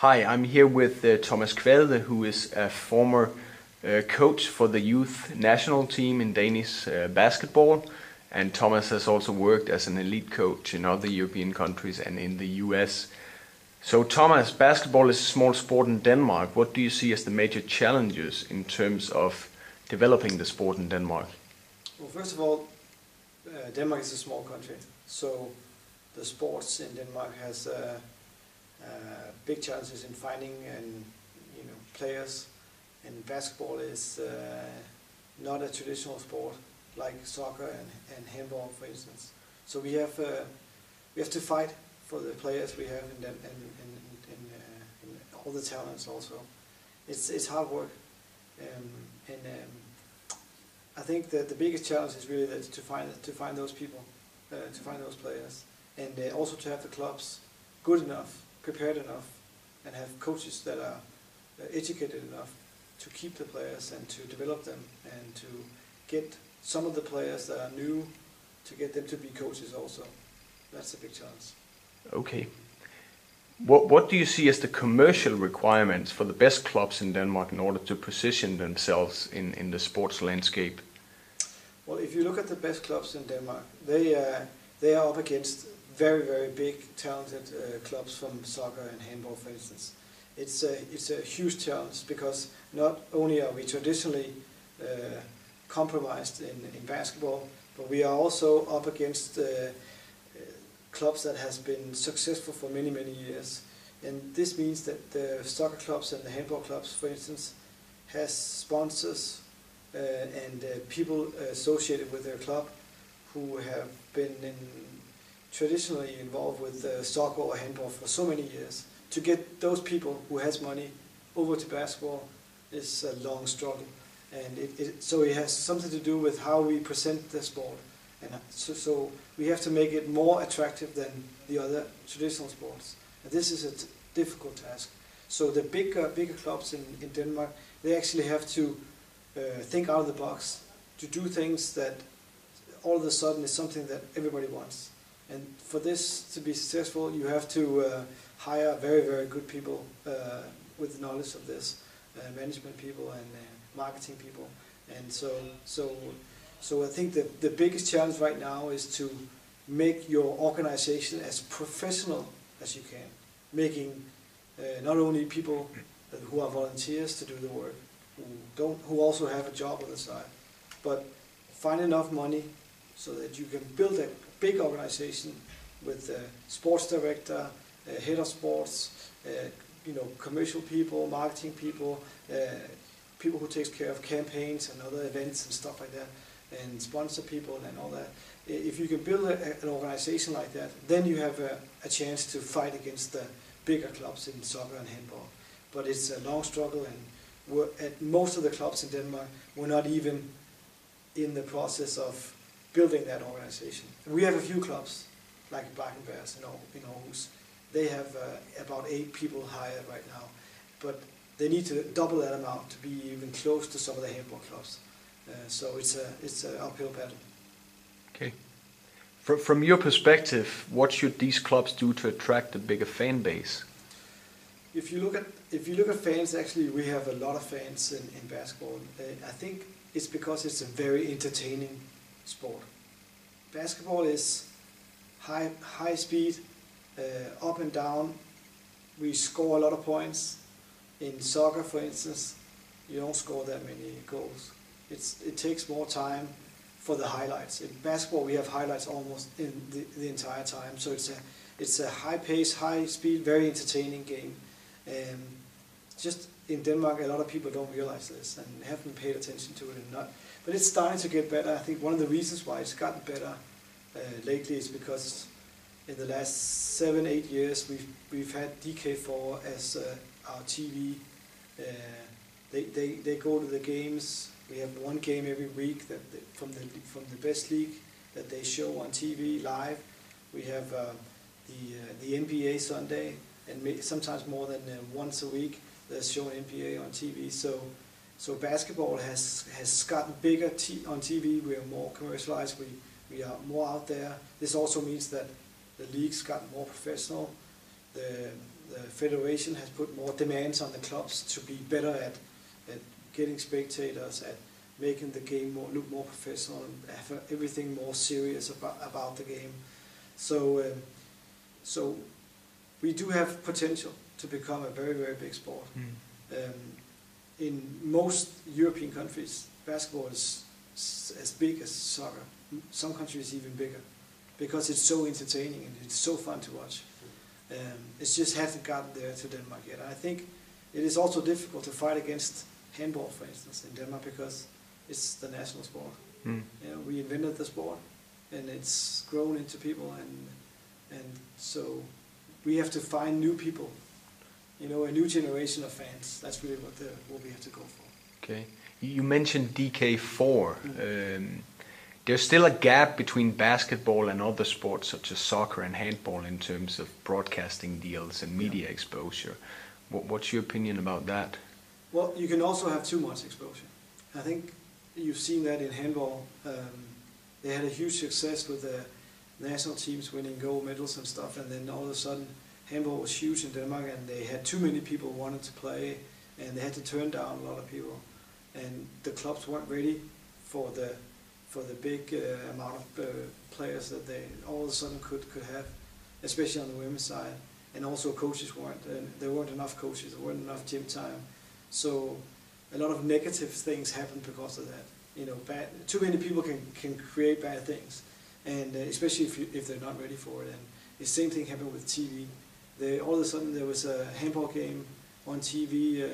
Hi, I'm here with Thomas Quade, who is a former coach for the youth national team in Danish basketball, and Thomas has also worked as an elite coach in other European countries and in the US. So Thomas, basketball is a small sport in Denmark. What do you see as the major challenges in terms of developing the sport in Denmark? Well, first of all, Denmark is a small country, so the sports in Denmark has big challenges in finding players, and basketball is not a traditional sport like soccer and handball, for instance. So we have to fight for the players we have in all the talents. Also, it's hard work, and I think that the biggest challenge is really that to find those people, to find those players, and also to have the clubs good enough, prepared enough, and have coaches that are educated enough to keep the players and to develop them, and to get some of the players that are new, to get them to be coaches also. That's a big challenge. Okay. What do you see as the commercial requirements for the best clubs in Denmark in order to position themselves in the sports landscape? Well, if you look at the best clubs in Denmark, they are up against very, very big, talented clubs from soccer and handball, for instance. It's a huge challenge because not only are we traditionally compromised in basketball, but we are also up against clubs that has been successful for many, many years. And this means that the soccer clubs and the handball clubs, for instance, has sponsors and people associated with their club who have been traditionally involved with soccer or handball for so many years. To get those people who has money over to basketball is a long struggle, and so it has something to do with how we present the sport, and so we have to make it more attractive than the other traditional sports, and this is a difficult task. So the bigger clubs in Denmark, they actually have to think out of the box, to do things that all of a sudden is something that everybody wants. And for this to be successful, you have to hire very, very good people with knowledge of this, management people and marketing people. And so I think that the biggest challenge right now is to make your organization as professional as you can, making not only people who are volunteers to do the work, who also have a job on the side, but find enough money so that you can build a big organization with sports director, head of sports, commercial people, marketing people, people who takes care of campaigns and other events and stuff like that, and sponsor people and all that. If you can build an organization like that, then you have a chance to fight against the bigger clubs in soccer and handball. But it's a long struggle, and at most of the clubs in Denmark, we're not even in the process of building that organization. We have a few clubs, like Bakken Bears in Aarhus. They have about 8 people hired right now, but they need to double that amount to be even close to some of the handball clubs. So it's an uphill battle. Okay. From your perspective, what should these clubs do to attract a bigger fan base? If you look at fans, actually we have a lot of fans in basketball. I think it's because it's a very entertaining sport. Basketball is high speed, up and down. We score a lot of points. In soccer, for instance, you don't score that many goals. It takes more time for the highlights. In basketball, we have highlights almost in the entire time. So it's a high pace, high speed, very entertaining game. Just in Denmark, a lot of people don't realize this and haven't paid attention to it. But it's starting to get better. I think one of the reasons why it's gotten better lately is because in the last 7-8 years we've had DK4 as our TV. They go to the games. We have one game every week from the best league that they show on TV live. We have the NBA Sunday, and sometimes more than once a week they're showing NBA on TV. So basketball has gotten bigger on TV. We are more commercialized. We are more out there. This also means that the league's gotten more professional. the federation has put more demands on the clubs to be better at getting spectators, at making the game look more professional, and have everything more serious about the game. So we do have potential to become a very, very big sport. In most European countries, basketball is as big as soccer. Some countries even bigger, because it's so entertaining and it's so fun to watch. It just hasn't gotten there to Denmark yet. I think it is also difficult to fight against handball, for instance, in Denmark, because it's the national sport. You know, we invented the sport, and it's grown into people, and so we have to find new people. You know, a new generation of fans. That's really what we have to go for. Okay. You mentioned DK4. There's still a gap between basketball and other sports such as soccer and handball in terms of broadcasting deals and media exposure. What's your opinion about that? Well, you can also have too much exposure. I think you've seen that in handball. They had a huge success with the national teams winning gold medals and stuff, and then all of a sudden handball was huge in Denmark, and they had too many people wanted to play, and they had to turn down a lot of people, and the clubs weren't ready for the big amount of players that they all of a sudden could have, especially on the women's side. And also coaches weren't, there weren't enough coaches, there weren't enough gym time. So a lot of negative things happened because of that. You know, too many people can create bad things, and especially if they're not ready for it. And the same thing happened with TV. All of a sudden there was a handball game on TV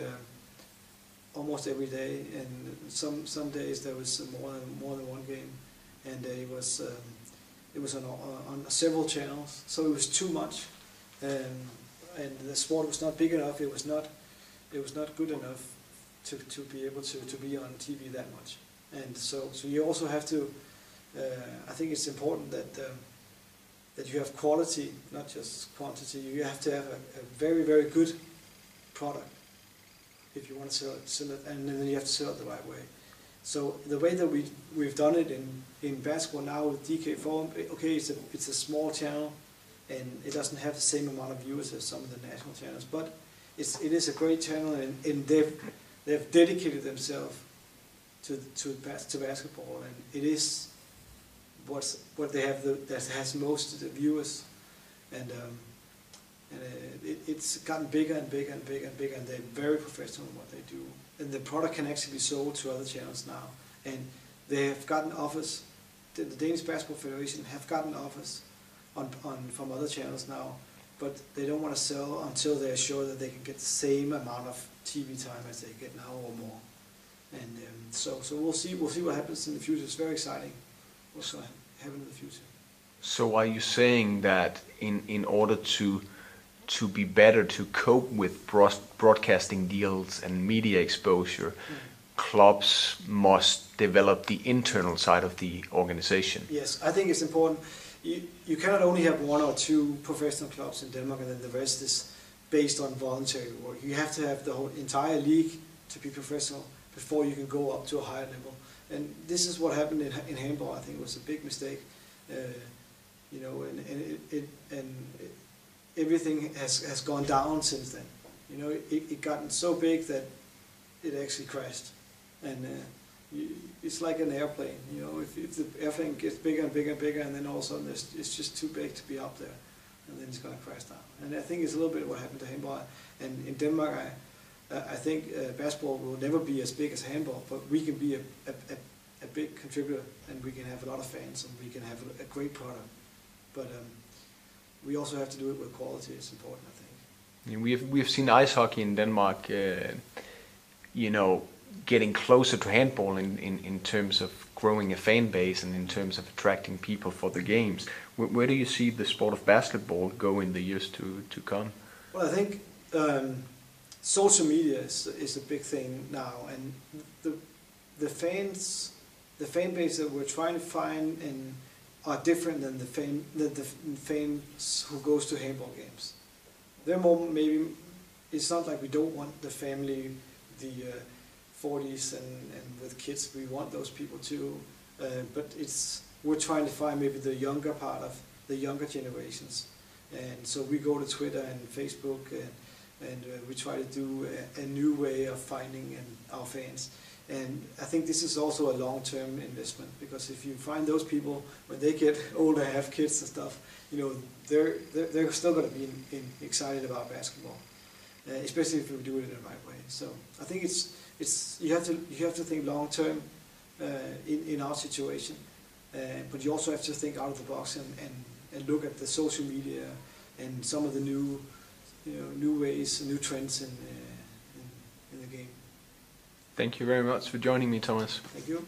almost every day, and some days there was more than one game, and it was on several channels. So it was too much, and the sport was not big enough. It was not good enough to be able to be on TV that much. And so you also have to. I think it's important that you have quality, not just quantity. You have to have a very, very good product if you want to sell it, and then you have to sell it the right way. So the way that we've done it in basketball now with DK4, okay, it's a small channel, and it doesn't have the same amount of viewers as some of the national channels, but it is a great channel, and they've dedicated themselves to basketball, and it is what they have that has most viewers, and it's gotten bigger and bigger and bigger and bigger, and they're very professional in what they do, and the product can actually be sold to other channels now, and they have gotten offers. The Danish Basketball Federation have gotten offers from other channels now, but they don't want to sell until they're sure that they can get the same amount of TV time as they get now or more, and so we'll see what happens in the future. It's very exciting what's going to happen in the future. So are you saying that in order to be better to cope with broadcasting deals and media exposure, clubs must develop the internal side of the organization? Yes, I think it's important. You cannot only have one or two professional clubs in Denmark and then the rest is based on voluntary work. You have to have the whole entire league to be professional before you can go up to a higher level. And this is what happened in handball. I think it was a big mistake. You know, and everything has gone down since then. You know, it gotten so big that it actually crashed, and it's like an airplane. You know, if the airplane gets bigger and bigger and bigger, and then all of a sudden it's just too big to be up there, and then it's going to crash down. And I think it's a little bit what happened to handball. And in Denmark, I think basketball will never be as big as handball, but we can be a big contributor, and we can have a lot of fans, and we can have a great product. But we also have to do it with quality. It's important, I think. Yeah, we've seen ice hockey in Denmark, you know, getting closer to handball in terms of growing a fan base and in terms of attracting people for the games. Where do you see the sport of basketball go in the years to come? Well, I think social media is a big thing now, and the fan base that we're trying to find and are different than the fans who goes to handball games. They're more maybe. It's not like we don't want the family, the 40s and with kids. We want those people too, but we're trying to find maybe the younger part of the younger generations, And so we go to Twitter and Facebook, and we try to do a new way of finding our fans. And I think this is also a long-term investment, because if you find those people when they get older, have kids and stuff, you know, they're still going to be excited about basketball, especially if we do it in the right way. So I think it's you have to think long-term in our situation, but you also have to think out of the box and look at the social media and some of the new ways, new trends in the game. Thank you very much for joining me, Thomas. Thank you.